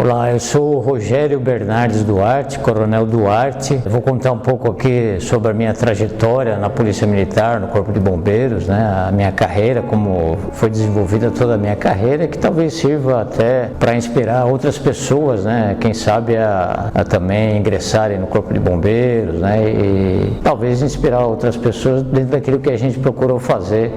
Olá, eu sou o Rogério Bernardes Duarte, Coronel Duarte. Eu vou contar um pouco aqui sobre a minha trajetória na Polícia Militar, no Corpo de Bombeiros, né? A minha carreira, como foi desenvolvida toda a minha carreira, que talvez sirva até para inspirar outras pessoas, né? Quem sabe a também ingressarem no Corpo de Bombeiros, né? E talvez inspirar outras pessoas dentro daquilo que a gente procurou fazer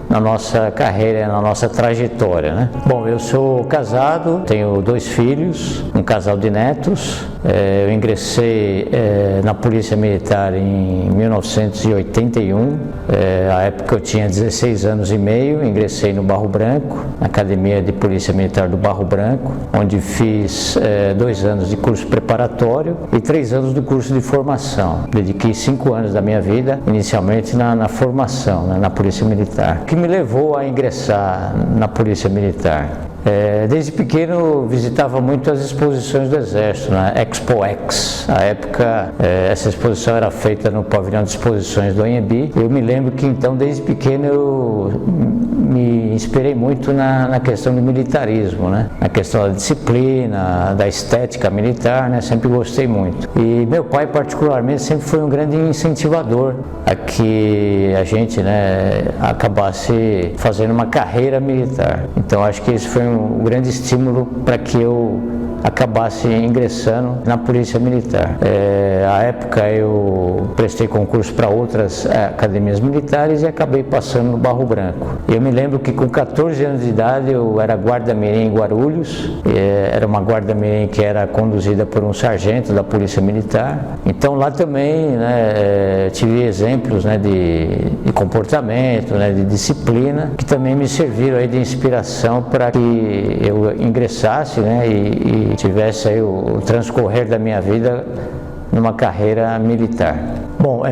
na nossa carreira, na nossa trajetória, né? Bom, eu sou casado, tenho 2 filhos, um casal de netos. Eu ingressei na Polícia Militar em 1981, à época eu tinha 16 anos e meio, ingressei no Barro Branco, na Academia de Polícia Militar do Barro Branco, onde fiz 2 anos de curso preparatório e 3 anos do curso de formação. Dediquei 5 anos da minha vida, inicialmente na formação, né, na Polícia Militar. O que me levou a ingressar na Polícia Militar? Desde pequeno visitava muito as exposições do Exército, né? Expo-Ex. À época, essa exposição era feita no pavilhão de exposições do Anhembi. Eu me lembro que então, desde pequeno, eu me inspirei muito na questão do militarismo, né? Na questão da disciplina, da estética militar, né? Sempre gostei muito. E meu pai, particularmente, sempre foi um grande incentivador a que a gente, né, acabasse fazendo uma carreira militar. Então, acho que esse foi um grande estímulo para que eu acabasse ingressando na Polícia Militar. À época eu prestei concurso para outras academias militares e acabei passando no Barro Branco. Eu me lembro que com 14 anos de idade eu era guarda-mirim em Guarulhos, era uma guarda-mirim que era conduzida por um sargento da Polícia Militar. Então lá também, né, tive exemplos, né, de comportamento, né, de disciplina, que também me serviram aí de inspiração para que eu ingressasse, né, e tivesse aí o transcorrer da minha vida numa carreira militar. Bom,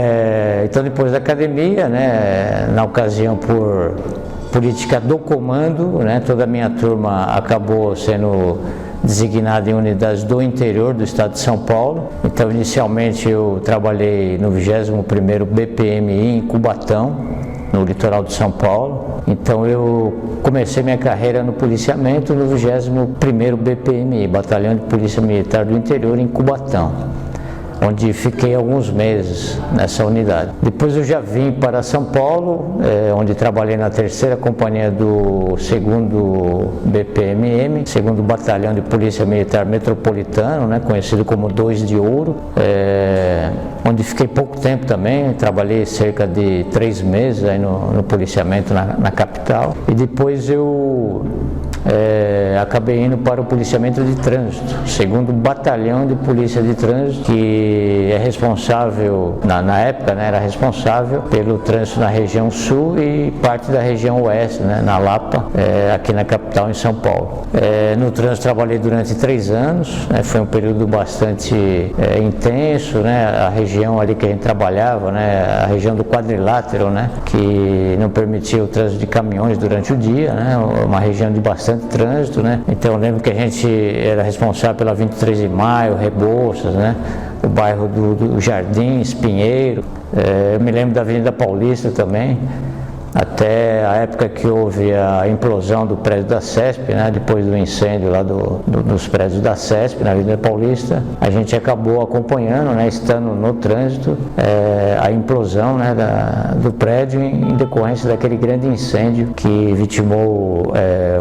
então depois da academia, né, na ocasião por política do comando, né, toda a minha turma acabou sendo designada em unidades do interior do estado de São Paulo. Então inicialmente eu trabalhei no 21º BPMI em Cubatão, no litoral de São Paulo. Então eu comecei minha carreira no policiamento no 21º BPMI, Batalhão de Polícia Militar do Interior, em Cubatão, onde fiquei alguns meses nessa unidade. Depois eu já vim para São Paulo, onde trabalhei na 3ª Companhia do 2º BPMM, 2º Batalhão de Polícia Militar Metropolitano, né, conhecido como 2 de Ouro, onde fiquei pouco tempo também, trabalhei cerca de 3 meses aí no policiamento na capital. E depois eu acabei indo para o policiamento de trânsito, 2º Batalhão de Polícia de Trânsito, que é responsável, na época, né, era responsável pelo trânsito na região sul e parte da região oeste, né, na Lapa, aqui na capital, em São Paulo. No trânsito trabalhei durante 3 anos, né, foi um período bastante intenso, né, a região ali que a gente trabalhava, né, a região do quadrilátero, né, que não permitia o trânsito de caminhões durante o dia, né, uma região de bastante trânsito, né? Então eu lembro que a gente era responsável pela 23 de Maio, Rebouças, né? O bairro do Jardins, Pinheiro. Eu me lembro da Avenida Paulista também, até a época que houve a implosão do prédio da CESP, né, depois do incêndio lá dos prédios da CESP na Avenida Paulista, a gente acabou acompanhando, né, estando no trânsito, a implosão, né, do prédio em decorrência daquele grande incêndio que vitimou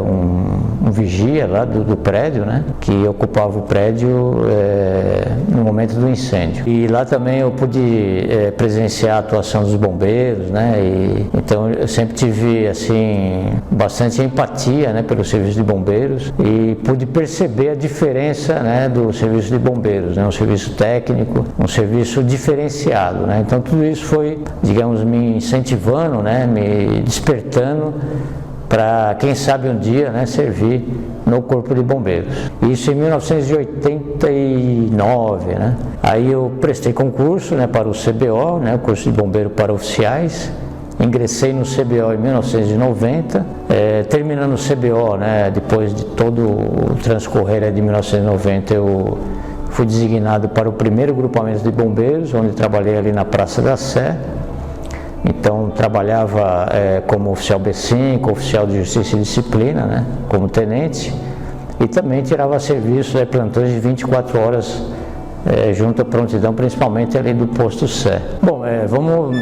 um vigia lá do prédio, né, que ocupava o prédio no momento do incêndio. E lá também eu pude presenciar a atuação dos bombeiros, né, então eu sempre tive assim bastante empatia, né, pelo serviço de bombeiros e pude perceber a diferença, né, do serviço de bombeiros, né, um serviço técnico, um serviço diferenciado, né. Então tudo isso foi, digamos, me incentivando, né, me despertando para, quem sabe um dia, né, servir no Corpo de Bombeiros. Isso em 1989, né. Aí eu prestei concurso, né, para o CBO, né, o curso de bombeiro para oficiais. Ingressei no CBO em 1990, terminando o CBO, né, depois de todo o transcorrer de 1990, eu fui designado para o 1º grupamento de bombeiros, onde trabalhei ali na Praça da Sé. Então trabalhava como oficial B5, oficial de Justiça e Disciplina, né, como tenente. e também tirava serviço, plantões de 24 horas junto à prontidão, principalmente ali do posto Sé. Bom, vamos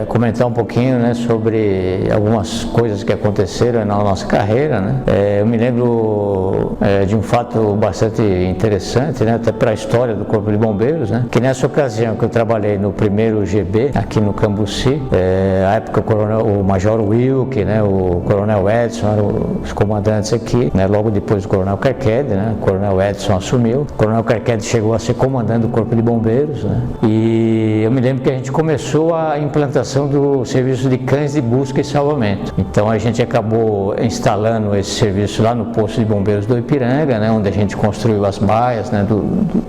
comentar um pouquinho, né, sobre algumas coisas que aconteceram na nossa carreira, né? Eu me lembro de um fato bastante interessante, né, até para a história do Corpo de Bombeiros, né, que nessa ocasião que eu trabalhei no primeiro GB aqui no Cambuci, à época o Major Wilke, né, o Coronel Edson eram os comandantes aqui, né, logo depois do Coronel Carquede, né, o Coronel Edson assumiu, o Coronel Carquede chegou a ser comandante do Corpo de Bombeiros, né? E eu me lembro que a gente começou a implantação do serviço de cães de busca e salvamento. Então a gente acabou instalando esse serviço lá no posto de bombeiros do Ipiranga, né? Onde a gente construiu as baias, né?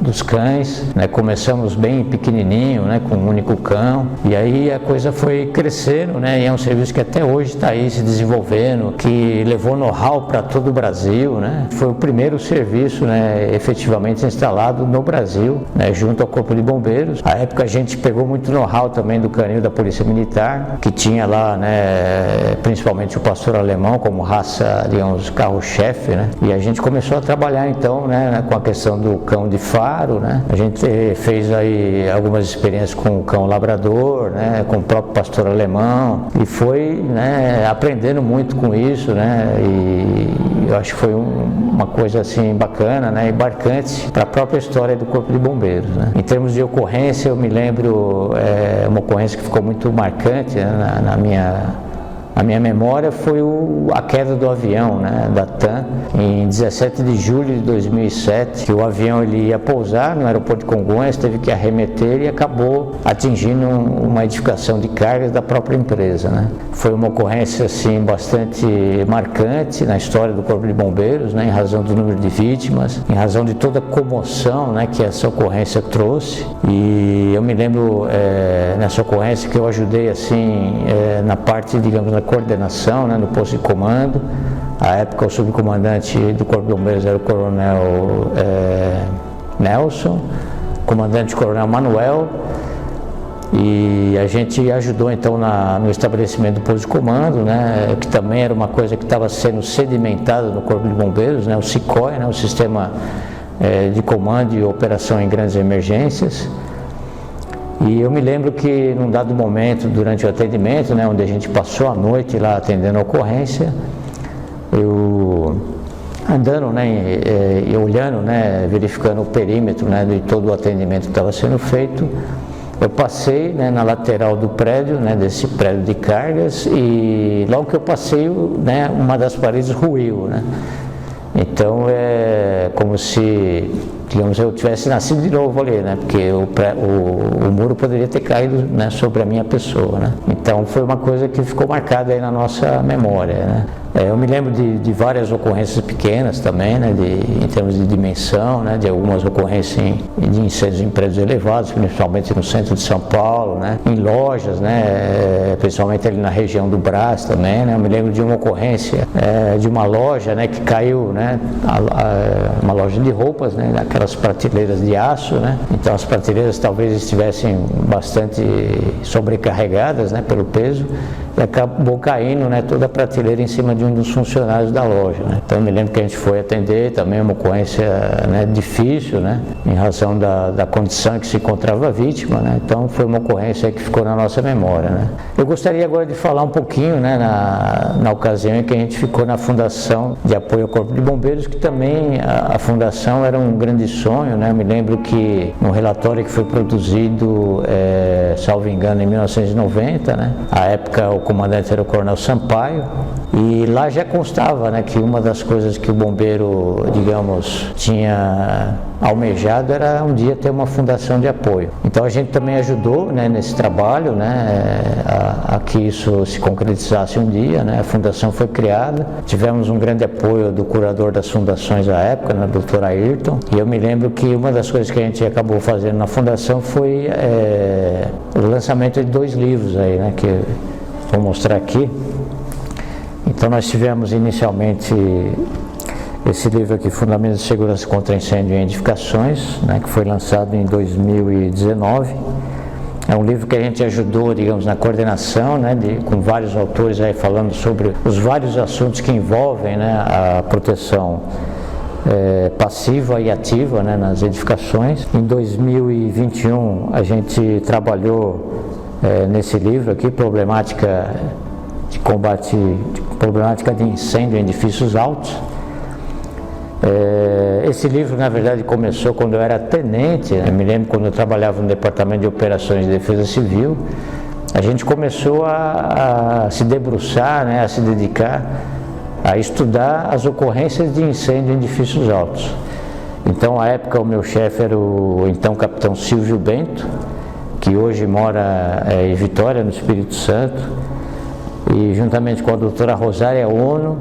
dos cães, né? Começamos bem pequenininho, né? Com um único cão, e aí a coisa foi crescendo, né? E é um serviço que até hoje está aí se desenvolvendo, que levou know-how para todo o Brasil, né? Foi o primeiro serviço, né? Efetivamente instalado no Brasil, né, junto ao Corpo de Bombeiros. À época a gente pegou muito know-how também do canil da Polícia Militar, que tinha lá, né, principalmente o pastor alemão como raça, digamos, carro-chefe, né, e a gente começou a trabalhar então, né, com a questão do cão de faro, né. A gente fez aí algumas experiências com o cão labrador, né, com o próprio pastor alemão, e foi, né, aprendendo muito com isso, né, e eu acho que foi uma coisa assim bacana, né, e marcante para a própria história do Corpo de Bombeiros, né? Em termos de ocorrência, eu me lembro uma ocorrência que ficou muito marcante, né, na minha memória, foi a queda do avião, né, da TAM, em 17 de julho de 2007, que o avião ele ia pousar no aeroporto de Congonhas, teve que arremeter e acabou atingindo uma edificação de cargas da própria empresa, né? Foi uma ocorrência assim bastante marcante na história do Corpo de Bombeiros, né, em razão do número de vítimas, em razão de toda a comoção, né, que essa ocorrência trouxe. E eu me lembro nessa ocorrência que eu ajudei assim na parte, digamos, da coordenação, né, no posto de comando. À época o subcomandante do Corpo de Bombeiros era o Coronel Nelson, comandante Coronel Manuel, e a gente ajudou então no estabelecimento do posto de comando, né, que também era uma coisa que estava sendo sedimentada no Corpo de Bombeiros, né, o SICOE, né, o Sistema de Comando e Operação em Grandes Emergências. E eu me lembro que num dado momento, durante o atendimento, né, onde a gente passou a noite lá atendendo a ocorrência, eu andando, né, e olhando, né, verificando o perímetro, né, de todo o atendimento que estava sendo feito, eu passei, né, na lateral do prédio, né, desse prédio de cargas, e logo que eu passei, né, uma das paredes ruiu, né. Então é como se, digamos, eu tivesse nascido de novo ali, né? Porque o muro poderia ter caído, né, sobre a minha pessoa, né? Então foi uma coisa que ficou marcada aí na nossa memória, né? Eu me lembro de várias ocorrências pequenas também, né, em termos de dimensão, né, de algumas ocorrências de incêndios em prédios elevados, principalmente no centro de São Paulo, né, em lojas, né, principalmente ali na região do Brás também, né. Eu me lembro de uma ocorrência de uma loja, né, que caiu, né, uma loja de roupas, né, aquelas prateleiras de aço, né. Então as prateleiras talvez estivessem bastante sobrecarregadas, né, pelo peso, e acabou caindo, né, toda a prateleira em cima de um dos funcionários da loja, né? Então eu me lembro que a gente foi atender também uma ocorrência, né, difícil, né, em razão da condição em que se encontrava a vítima, né? Então foi uma ocorrência que ficou na nossa memória, né? Eu gostaria agora de falar um pouquinho, né, na ocasião em que a gente ficou na Fundação de Apoio ao Corpo de Bombeiros, que também a fundação era um grande sonho, né? Eu me lembro que no relatório que foi produzido, salvo engano, em 1990, né, à época o comandante era o Coronel Sampaio, e lá já constava, né, que uma das coisas que o bombeiro, digamos, tinha almejado era um dia ter uma fundação de apoio. Então a gente também ajudou, né, nesse trabalho, né, a que isso se concretizasse um dia, né. A fundação foi criada, tivemos um grande apoio do curador das fundações à época, né, Dr. Ayrton, e eu me lembro que uma das coisas que a gente acabou fazendo na fundação foi o lançamento de 2 livros aí, né, que eu vou mostrar aqui. Então nós tivemos inicialmente esse livro aqui, Fundamentos de Segurança contra Incêndio em Edificações, né, que foi lançado em 2019. É um livro que a gente ajudou, digamos, na coordenação, né, com vários autores aí falando sobre os vários assuntos que envolvem, né, a proteção passiva e ativa, né, nas edificações. Em 2021 a gente trabalhou nesse livro aqui, problemática de incêndio em edifícios altos. Esse livro, na verdade, começou quando eu era tenente, né? Eu me lembro quando eu trabalhava no Departamento de Operações de Defesa Civil. A gente começou a se debruçar, né, a se dedicar a estudar as ocorrências de incêndio em edifícios altos. Então, à época, o meu chefe era o então capitão Silvio Bento, que hoje mora em Vitória, no Espírito Santo, e juntamente com a doutora Rosária Ono,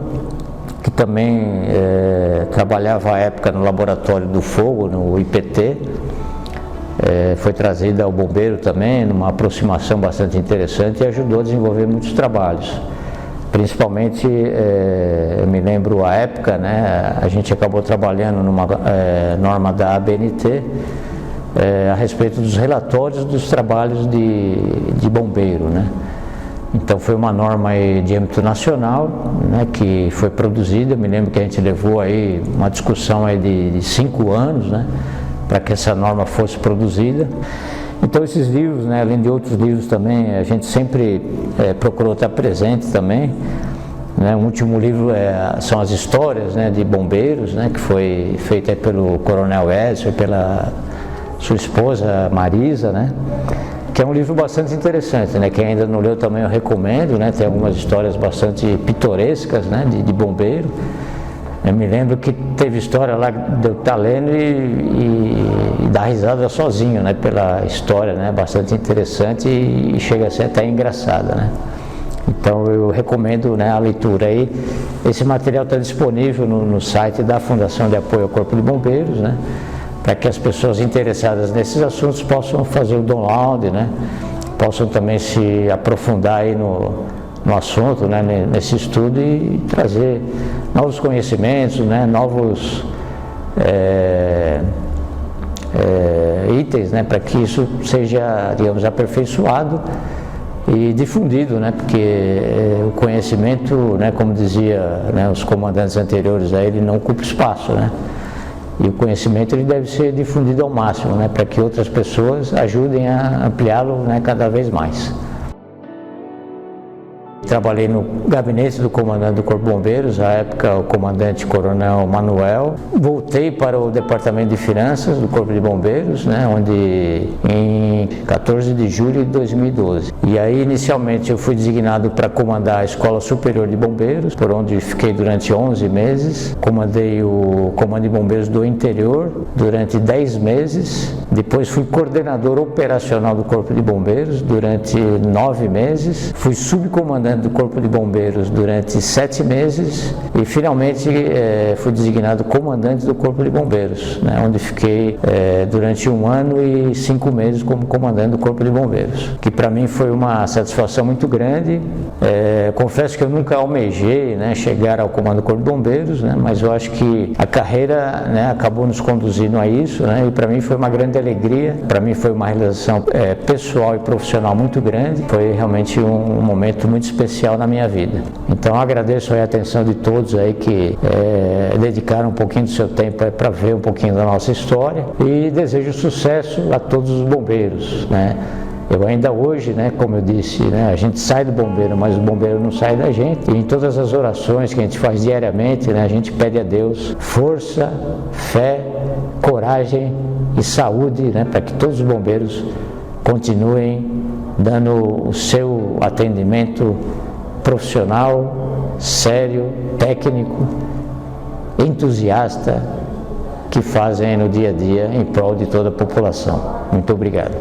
que também trabalhava à época no Laboratório do Fogo, no IPT, foi trazida ao bombeiro também, numa aproximação bastante interessante, e ajudou a desenvolver muitos trabalhos. Principalmente, eu me lembro à época, né, a gente acabou trabalhando numa norma da ABNT a respeito dos relatórios dos trabalhos de bombeiro, né? Então foi uma norma de âmbito nacional, né, que foi produzida. Eu me lembro que a gente levou aí uma discussão aí de 5 anos, né, para que essa norma fosse produzida. Então esses livros, né, além de outros livros também, a gente sempre procurou estar presente também, né. O último livro são as histórias, né, de bombeiros, né, que foi feita pelo Coronel Edson e pela sua esposa Marisa, né, que é um livro bastante interessante, né. Quem ainda não leu também eu recomendo, né, tem algumas histórias bastante pitorescas, né, de bombeiro. Eu me lembro que teve história lá de eu estar lendo e dar risada sozinho, né, pela história, né, bastante interessante e chega a ser até engraçada, né. Então eu recomendo, né, a leitura aí. Esse material está disponível no site da Fundação de Apoio ao Corpo de Bombeiros, né, para que as pessoas interessadas nesses assuntos possam fazer o download, né, possam também se aprofundar aí no assunto, né, nesse estudo e trazer novos conhecimentos, né, novos itens, né, para que isso seja, digamos, aperfeiçoado e difundido, né, porque o conhecimento, né, como dizia, né, os comandantes anteriores, ele não ocupa espaço, né, e o conhecimento ele deve ser difundido ao máximo, né, para que outras pessoas ajudem a ampliá-lo, né, cada vez mais. Trabalhei no gabinete do comandante do Corpo de Bombeiros, à época o comandante Coronel Manuel. Voltei para o Departamento de Finanças do Corpo de Bombeiros, né, onde em 14 de julho de 2012. E aí inicialmente eu fui designado para comandar a Escola Superior de Bombeiros, por onde fiquei durante 11 meses. Comandei o Comando de Bombeiros do Interior durante 10 meses. Depois fui coordenador operacional do Corpo de Bombeiros durante 9 meses. Fui subcomandante do Corpo de Bombeiros durante 7 meses e finalmente fui designado comandante do Corpo de Bombeiros, né, onde fiquei durante 1 ano e 5 meses como comandante do Corpo de Bombeiros, que para mim foi uma satisfação muito grande. Confesso que eu nunca almejei, né, chegar ao comando do Corpo de Bombeiros, né, mas eu acho que a carreira, né, acabou nos conduzindo a isso, né, e para mim foi uma grande alegria, para mim foi uma realização pessoal e profissional muito grande, foi realmente um momento muito especial na minha vida. Então agradeço a atenção de todos aí que dedicaram um pouquinho do seu tempo para ver um pouquinho da nossa história e desejo sucesso a todos os bombeiros, né? Eu ainda hoje, né, como eu disse, né, a gente sai do bombeiro, mas o bombeiro não sai da gente. E em todas as orações que a gente faz diariamente, né, a gente pede a Deus força, fé, coragem e saúde, né, para que todos os bombeiros continuem dando o seu atendimento profissional, sério, técnico, entusiasta, que fazem no dia a dia em prol de toda a população. Muito obrigado.